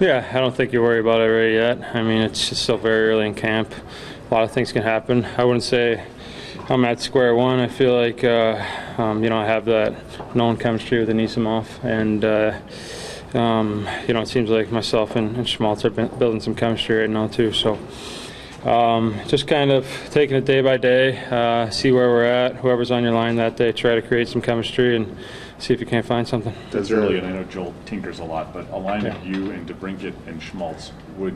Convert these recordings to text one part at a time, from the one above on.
Yeah, I don't think you worry about it right yet. I mean, it's just still very early in camp. A lot of things can happen. I wouldn't say I'm at square one. I feel like, I have that known chemistry with Anisimov, and it seems like myself and Schmaltz are building some chemistry right now too. So just kind of taking it day by day, see where we're at. Whoever's on your line that day, try to create some chemistry and see if you can't find something. It's early, and I know Joel tinkers a lot, but a line of you and DeBrincat and Schmaltz would.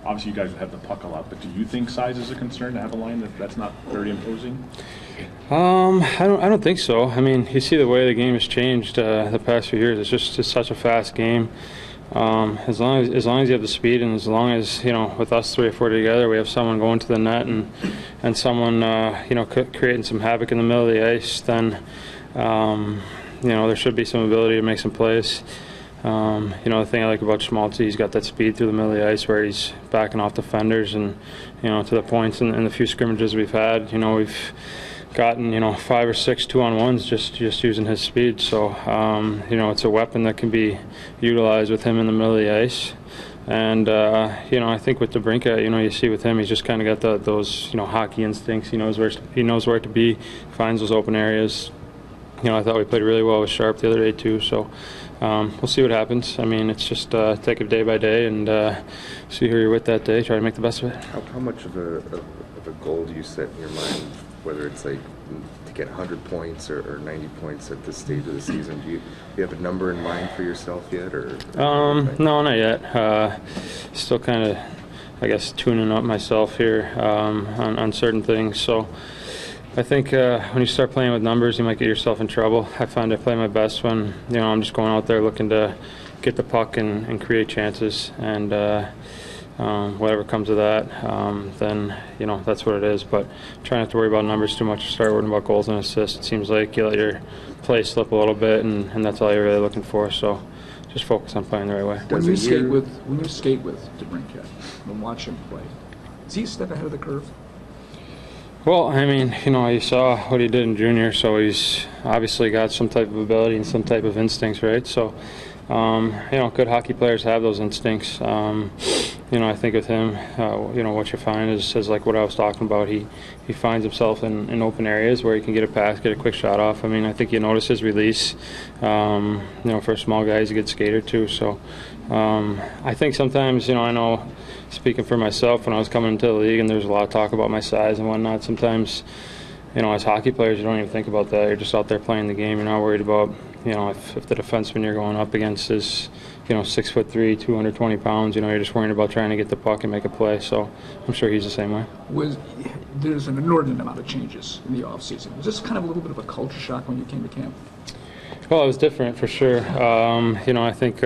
Obviously, you guys would have the puck a lot, but do you think size is a concern to have a line that's not very imposing? I don't think so. I mean, you see the way the game has changed the past few years. It's just such a fast game. As long as you have the speed, and as long as with us 3 or 4 together, we have someone going to the net and someone creating some havoc in the middle of the ice, then there should be some ability to make some plays. The thing I like about Schmaltz, he's got that speed through the middle of the ice where he's backing off defenders, and to the points in the few scrimmages we've had, we've gotten 5 or 6 2-on-1s just using his speed. So it's a weapon that can be utilized with him in the middle of the ice. And I think with DeBrincat, you see with him, he's just kind of got those hockey instincts. He knows where to be, finds those open areas. I thought we played really well with Sharp the other day too. So we'll see what happens. I mean, it's just take it day by day and see who you're with that day. Try to make the best of it. How much of a goal do you set in your mind, whether it's like to get 100 points or 90 points at this stage of the season? Do you have a number in mind for yourself yet? Or no, not yet. Still kind of, I guess, tuning up myself here on certain things. So I think when you start playing with numbers, you might get yourself in trouble. I find I play my best when I'm just going out there looking to get the puck and create chances, and whatever comes of that, then that's what it is. But try not to worry about numbers too much. Start worrying about goals and assists. It seems like you let your play slip a little bit, and that's all you're really looking for. So just focus on playing the right way. When you skate with DeBrincat and watch him play, is he a step ahead of the curve? Well, I mean, you saw what he did in junior, so he's obviously got some type of ability and some type of instincts, right? So, good hockey players have those instincts. I think with him, what you find is like what I was talking about. He finds himself in open areas where he can get a pass, get a quick shot off. I mean, I think you notice his release. For a small guy, he's a good skater too. So, I think sometimes, I know. Speaking for myself, when I was coming into the league and there was a lot of talk about my size and whatnot, sometimes, as hockey players, you don't even think about that. You're just out there playing the game. You're not worried about, if the defenseman you're going up against is, 6'3", 220 pounds. You're just worrying about trying to get the puck and make a play. So I'm sure he's the same way. There's an inordinate amount of changes in the offseason. Was this kind of a little bit of a culture shock when you came to camp? Well, it was different for sure. I think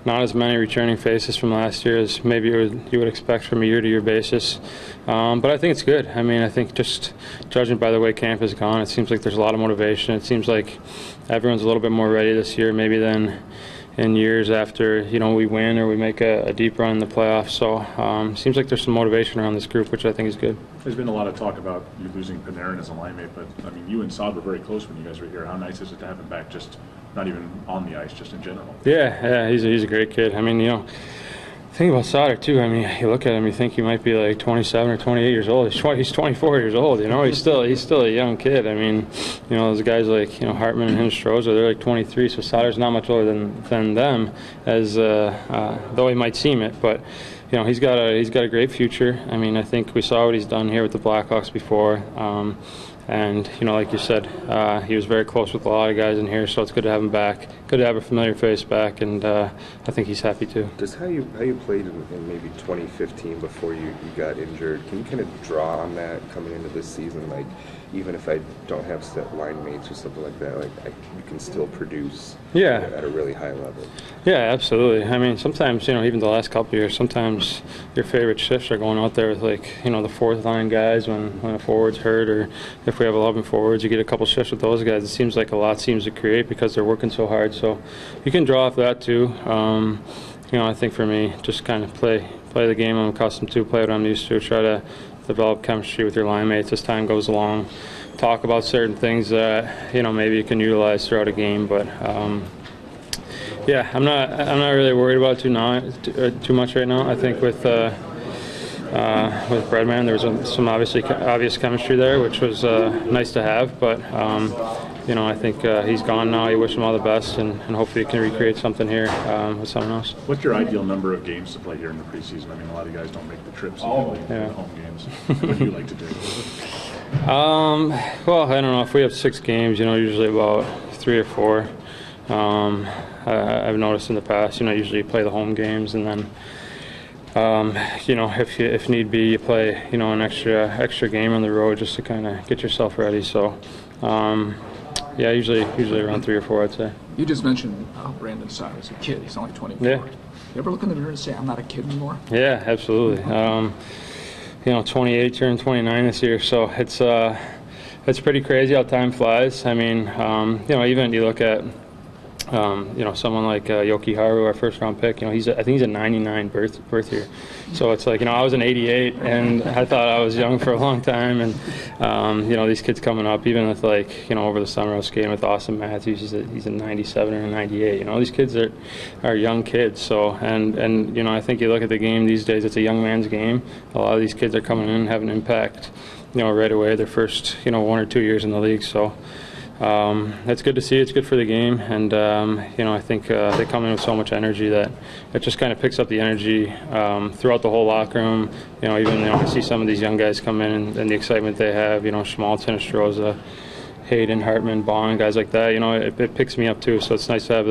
not as many returning faces from last year as maybe you would expect from a year-to-year basis. But I think it's good. I mean, I think just judging by the way camp has gone, it seems like there's a lot of motivation. It seems like everyone's a little bit more ready this year maybe than in years after we win or we make a deep run in the playoffs. So seems like there's some motivation around this group, which I think is good. There's been a lot of talk about you losing Panarin as a line mate, but I mean, you and Saad were very close when you guys were here. How nice is it to have him back, just not even on the ice, just in general? Yeah, he's a great kid. I mean, the thing about Sauter too, I mean, you look at him, you think he might be like 27 or 28 years old. He's 24 years old. He's still a young kid. I mean, those guys like Hartman and Hinstroza, they're like 23. So Sauter's not much older than them, as though he might seem it. But he's got a great future. I mean, I think we saw what he's done here with the Blackhawks before. And, like you said, he was very close with a lot of guys in here, so it's good to have him back. Good to have a familiar face back, and I think he's happy too. Just how you played in maybe 2015 before you got injured, can you kind of draw on that coming into this season? Like, even if I don't have set line mates or something like that, you can still produce at a really high level. Yeah, absolutely. I mean, sometimes, even the last couple of years, sometimes your favorite shifts are going out there with, the fourth line guys when a forward's hurt, or if we have 11 forwards, you get a couple shifts with those guys. It seems like a lot seems to create because they're working so hard. So you can draw off that too. I think for me, just kind of play the game I'm accustomed to, play what I'm used to, try to develop chemistry with your line mates as time goes along. Talk about certain things that maybe you can utilize throughout a game, but Yeah, I'm not really worried about too much right now. I think with Breadman, there was some obvious chemistry there, which was nice to have. But I think he's gone now. You wish him all the best, and hopefully he can recreate something here with someone else. What's your ideal number of games to play here in the preseason? I mean, a lot of guys don't make the trips to the home games. What do you like to do? Well, I don't know. If we have 6 games, usually about 3 or 4. I've noticed in the past, usually you play the home games, and then, if need be, you play, an extra game on the road just to kind of get yourself ready. So, usually around 3 or 4, I'd say. You just mentioned Brandon's size, a kid. He's only 24. Yeah. You ever look in the mirror and say, "I'm not a kid anymore"? Yeah, absolutely. 28, turned 29 this year, so it's pretty crazy how time flies. I mean, even you look at someone like Yoki Haru, our first-round pick. I think he's a 99 birth year. So it's like, I was an 88, and I thought I was young for a long time. And these kids coming up, even with over the summer I was skating with Austin Matthews. He's a 97 or a 98. These kids are young kids. So and I think you look at the game these days, it's a young man's game. A lot of these kids are coming in and having an impact, right away. Their first 1 or 2 years in the league. So. It's good to see. It's good for the game, and I think they come in with so much energy that it just kind of picks up the energy throughout the whole locker room. Even I see some of these young guys come in and the excitement they have. Schmaltz, Hinestroza, Hayden, Hartman, Bond, guys like that. It picks me up too. So it's nice to have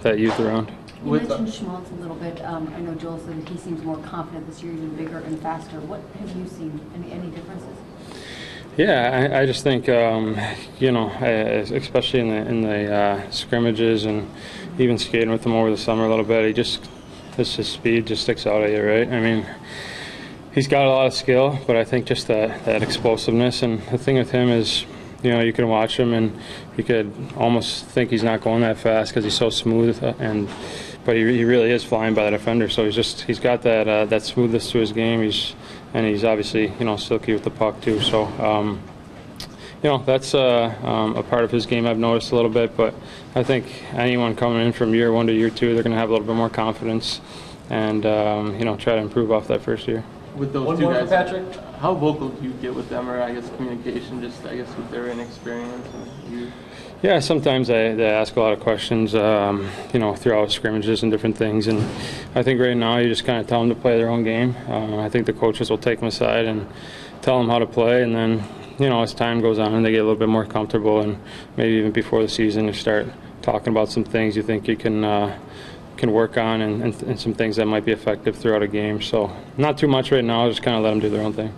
that youth around. You mentioned Schmaltz a little bit. I know Joel said he seems more confident this year, even bigger and faster. What have you seen? Any differences? Yeah, I just think especially in the scrimmages and even skating with him over the summer a little bit, his speed just sticks out at you, right? I mean, he's got a lot of skill, but I think just that explosiveness. And the thing with him is, you can watch him and you could almost think he's not going that fast because he's so smooth, but he really is flying by the defender. So he's got that smoothness to his game. He's obviously silky with the puck too. So that's a part of his game I've noticed a little bit. But I think anyone coming in from year 1 to year 2, they're going to have a little bit more confidence and try to improve off that first year. With those One two more guys, for Patrick. how vocal do you get with them, or I guess communication, just with their inexperience and you? Yeah, sometimes they ask a lot of questions, throughout scrimmages and different things. And I think right now you just kind of tell them to play their own game. I think the coaches will take them aside and tell them how to play. And then, as time goes on, they get a little bit more comfortable. And maybe even before the season, you start talking about some things you think you can work on and some things that might be effective throughout a game. So not too much right now, just kind of let them do their own thing.